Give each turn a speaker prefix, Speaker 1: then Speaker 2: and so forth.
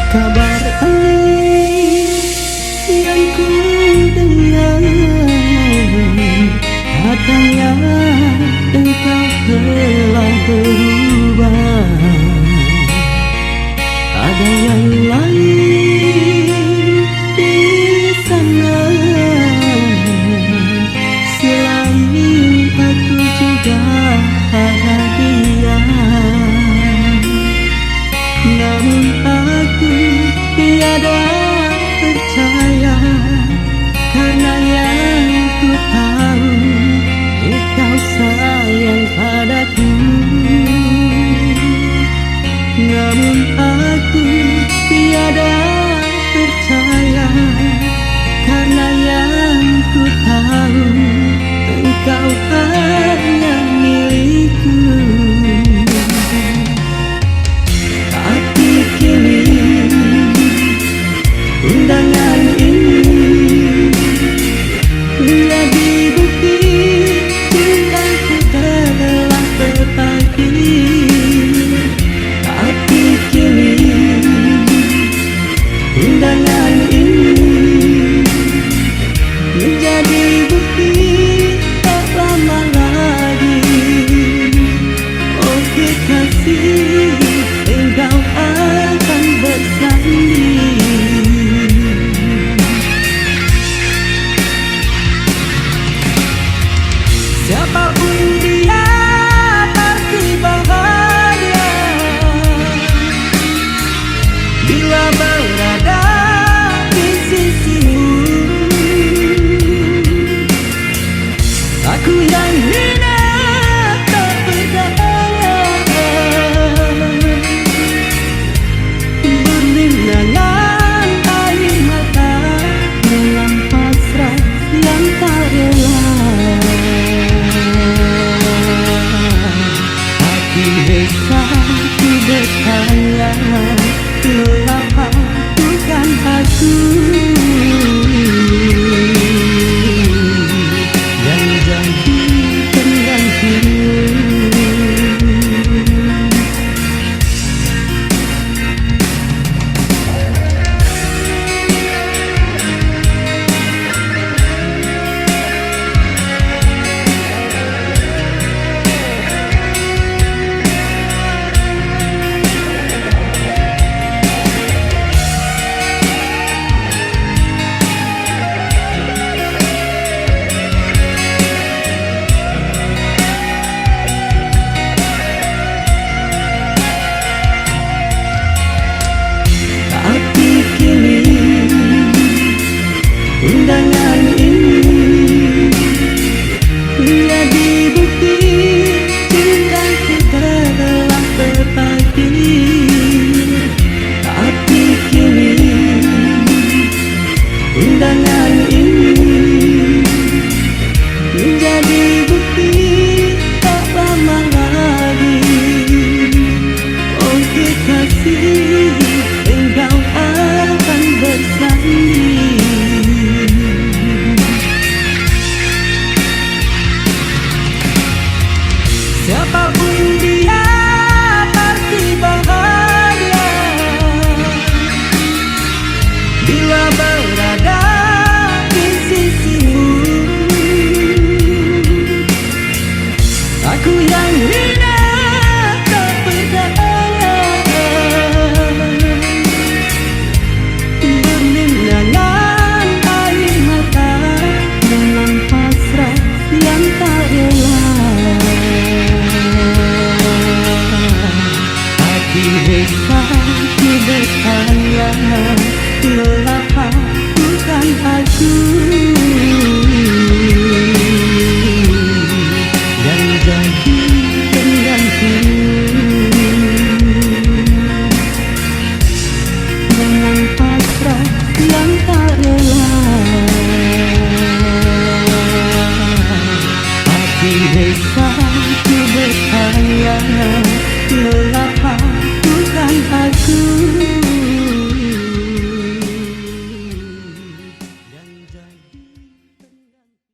Speaker 1: Kabar aneh yang ku dengar, katanya engkau telah berubah. Ada yang lain di sana selain aku juga ada dia. Namun aku tiada percaya, karena yang ku tahu engkau sayang padaku. Namun aku tiada percaya, karena yang ku tahu engkau hanya milikku. Undangan ini menjadi bukti cintaku telah terbagi. Tapi kini undangan ini menjadi bukti tak lama lagi. Oh kekasih, engkau akan bersanding. Siapapun dia pasti bahagia bila berada di sisimu. Aku yang hina tak berdaya, berlinangan air mata dalam pasrah yang tak rela. Bisa ku bertanya, mengapa bukan aku yang jadi penggantimu? Undangan ini menjadi bukti cintaku telah berbagi. Tapi kini undangan ini menjadi bukti tak lama lagi. Oh kekasih, engkau akan bersanding. Siapapun dia pasti bahagia bila berada di sisimu. Aku yang hina tak berdaya, berlinangan air mata dalam pasrah yang tak rela. Bisa ku bertanya,